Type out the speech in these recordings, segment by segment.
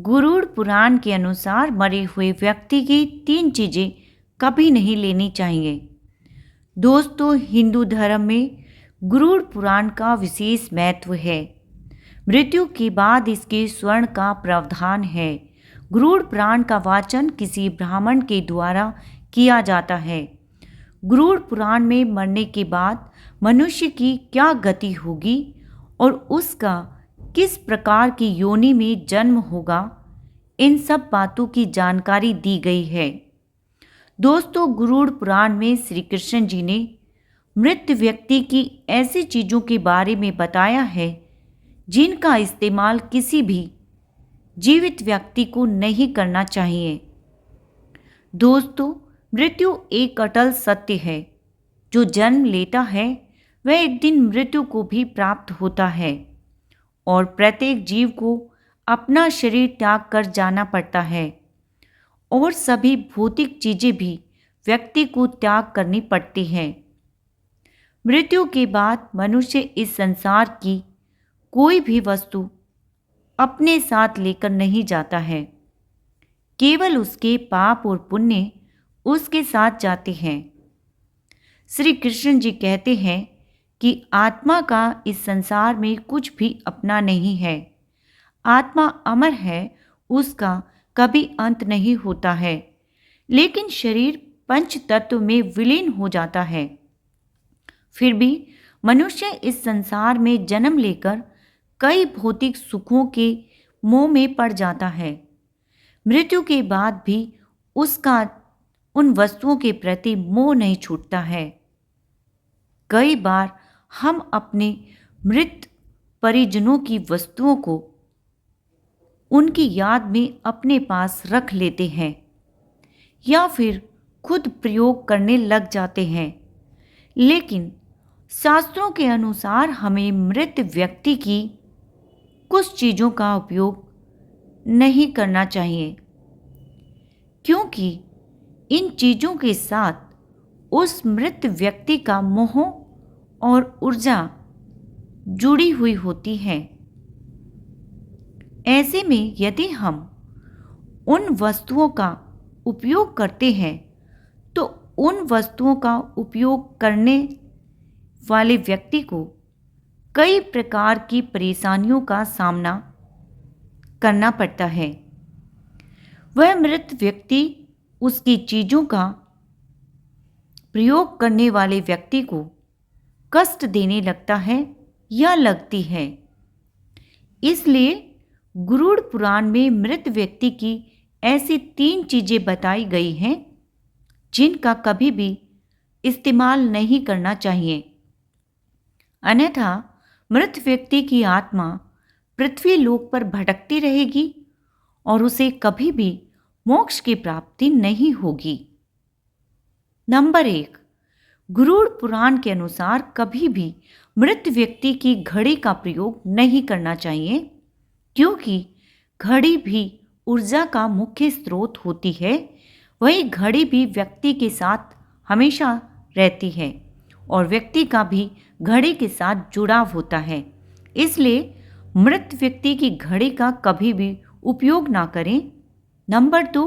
गरुड़ पुराण के अनुसार मरे हुए व्यक्ति की 3 चीजें कभी नहीं लेनी चाहिए। दोस्तों, हिंदू धर्म में गरुड़ पुराण का विशेष महत्व है। मृत्यु के बाद इसके स्वर्ण का प्रावधान है। गरुड़ पुराण का वाचन किसी ब्राह्मण के द्वारा किया जाता है। गरुड़ पुराण में मरने के बाद मनुष्य की क्या गति होगी और उसका किस प्रकार की योनि में जन्म होगा, इन सब बातों की जानकारी दी गई है। दोस्तों, गरुड़ पुराण में श्री कृष्ण जी ने मृत व्यक्ति की ऐसी चीज़ों के बारे में बताया है जिनका इस्तेमाल किसी भी जीवित व्यक्ति को नहीं करना चाहिए। दोस्तों, मृत्यु एक अटल सत्य है। जो जन्म लेता है वह एक दिन मृत्यु को भी प्राप्त होता है और प्रत्येक जीव को अपना शरीर त्याग कर जाना पड़ता है और सभी भौतिक चीज़ें भी व्यक्ति को त्याग करनी पड़ती हैं। मृत्यु के बाद मनुष्य इस संसार की कोई भी वस्तु अपने साथ लेकर नहीं जाता है। केवल उसके पाप और पुण्य उसके साथ जाते हैं। श्री कृष्ण जी कहते हैं कि आत्मा का इस संसार में कुछ भी अपना नहीं है। आत्मा अमर है, उसका कभी अंत नहीं होता है, लेकिन शरीर पंच तत्व में विलीन हो जाता है। फिर भी मनुष्य इस संसार में जन्म लेकर कई भौतिक सुखों के मोह में पड़ जाता है। मृत्यु के बाद भी उसका उन वस्तुओं के प्रति मोह नहीं छूटता है। कई बार हम अपने मृत परिजनों की वस्तुओं को उनकी याद में अपने पास रख लेते हैं या फिर खुद प्रयोग करने लग जाते हैं, लेकिन शास्त्रों के अनुसार हमें मृत व्यक्ति की कुछ चीज़ों का उपयोग नहीं करना चाहिए, क्योंकि इन चीज़ों के साथ उस मृत व्यक्ति का मोह और ऊर्जा जुड़ी हुई होती है। ऐसे में यदि हम उन वस्तुओं का उपयोग करते हैं तो उन वस्तुओं का उपयोग करने वाले व्यक्ति को कई प्रकार की परेशानियों का सामना करना पड़ता है। वह मृत व्यक्ति उसकी चीज़ों का प्रयोग करने वाले व्यक्ति को कष्ट देने लगता है या लगती है। इसलिए गरुड़ पुराण में मृत व्यक्ति की ऐसी 3 चीज़ें बताई गई हैं जिनका कभी भी इस्तेमाल नहीं करना चाहिए, अन्यथा मृत व्यक्ति की आत्मा पृथ्वी लोक पर भटकती रहेगी और उसे कभी भी मोक्ष की प्राप्ति नहीं होगी। नंबर 1, गरुड़ पुराण के अनुसार कभी भी मृत व्यक्ति की घड़ी का प्रयोग नहीं करना चाहिए, क्योंकि घड़ी भी ऊर्जा का मुख्य स्रोत होती है। वही घड़ी भी व्यक्ति के साथ हमेशा रहती है और व्यक्ति का भी घड़ी के साथ जुड़ाव होता है। इसलिए मृत व्यक्ति की घड़ी का कभी भी उपयोग ना करें। नंबर 2,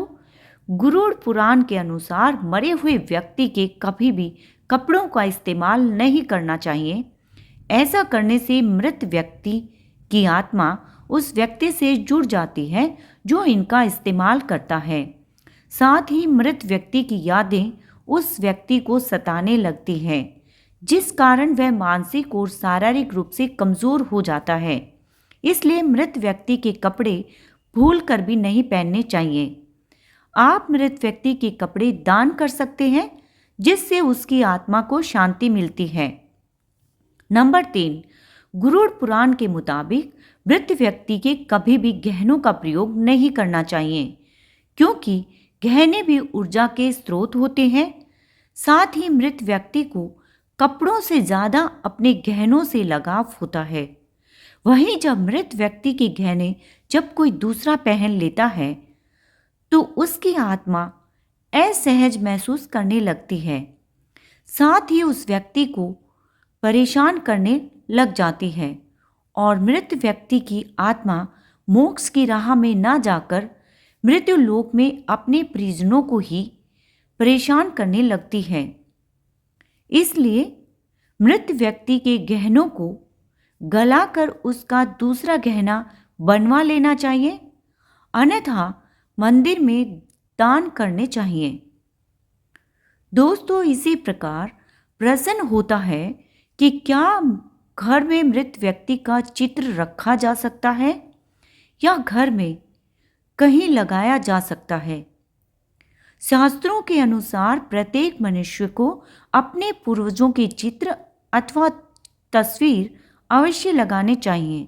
गरुड़ पुराण के अनुसार मरे हुए व्यक्ति के कभी भी कपड़ों का इस्तेमाल नहीं करना चाहिए। ऐसा करने से मृत व्यक्ति की आत्मा उस व्यक्ति से जुड़ जाती है जो इनका इस्तेमाल करता है। साथ ही मृत व्यक्ति की यादें उस व्यक्ति को सताने लगती हैं, जिस कारण वह मानसिक और शारीरिक रूप से कमज़ोर हो जाता है। इसलिए मृत व्यक्ति के कपड़े भूल कर भी नहीं पहनने चाहिए। आप मृत व्यक्ति के कपड़े दान कर सकते हैं, जिससे उसकी आत्मा को शांति मिलती है। नंबर 3, गरुड़ पुराण के मुताबिक मृत व्यक्ति के कभी भी गहनों का प्रयोग नहीं करना चाहिए, क्योंकि गहने भी ऊर्जा के स्रोत होते हैं। साथ ही मृत व्यक्ति को कपड़ों से ज़्यादा अपने गहनों से लगाव होता है। वहीं जब मृत व्यक्ति के गहने जब कोई दूसरा पहन लेता है तो उसकी आत्मा असहज महसूस करने लगती है। साथ ही उस व्यक्ति को परेशान करने लग जाती है और मृत व्यक्ति की आत्मा मोक्ष की राह में ना जाकर मृत्यु लोक में अपने परिजनों को ही परेशान करने लगती है। इसलिए मृत व्यक्ति के गहनों को गलाकर उसका दूसरा गहना बनवा लेना चाहिए, अन्यथा मंदिर में दान करने चाहिए। दोस्तों, इसी प्रकार प्रश्न होता है कि क्या घर में मृत व्यक्ति का चित्र रखा जा सकता है या घर में कहीं लगाया जा सकता है। शास्त्रों के अनुसार प्रत्येक मनुष्य को अपने पूर्वजों के चित्र अथवा तस्वीर अवश्य लगाने चाहिए,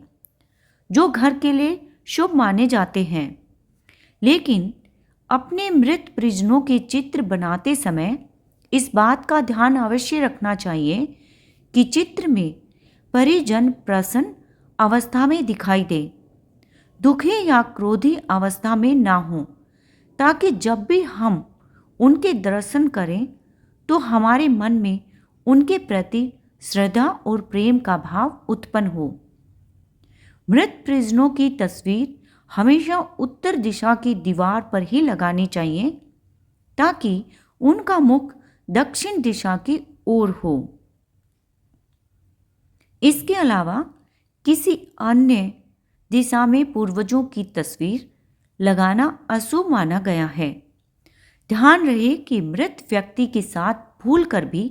जो घर के लिए शुभ माने जाते हैं। लेकिन अपने मृत परिजनों के चित्र बनाते समय इस बात का ध्यान अवश्य रखना चाहिए कि चित्र में परिजन प्रसन्न अवस्था में दिखाई दे, दुखी या क्रोधी अवस्था में ना हो, ताकि जब भी हम उनके दर्शन करें तो हमारे मन में उनके प्रति श्रद्धा और प्रेम का भाव उत्पन्न हो। मृत परिजनों की तस्वीर हमेशा उत्तर दिशा की दीवार पर ही लगानी चाहिए, ताकि उनका मुख दक्षिण दिशा की ओर हो। इसके अलावा किसी अन्य दिशा में पूर्वजों की तस्वीर लगाना अशुभ माना गया है। ध्यान रहे कि मृत व्यक्ति के साथ भूलकर भी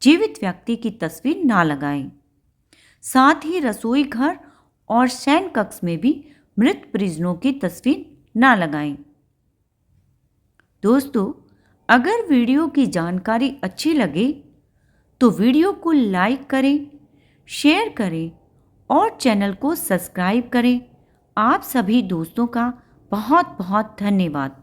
जीवित व्यक्ति की तस्वीर ना लगाएं। साथ ही रसोई घर और शयन कक्ष में भी मृत परिजनों की तस्वीर ना लगाएं। दोस्तों, अगर वीडियो की जानकारी अच्छी लगे तो वीडियो को लाइक करें, शेयर करें और चैनल को सब्सक्राइब करें। आप सभी दोस्तों का बहुत बहुत धन्यवाद।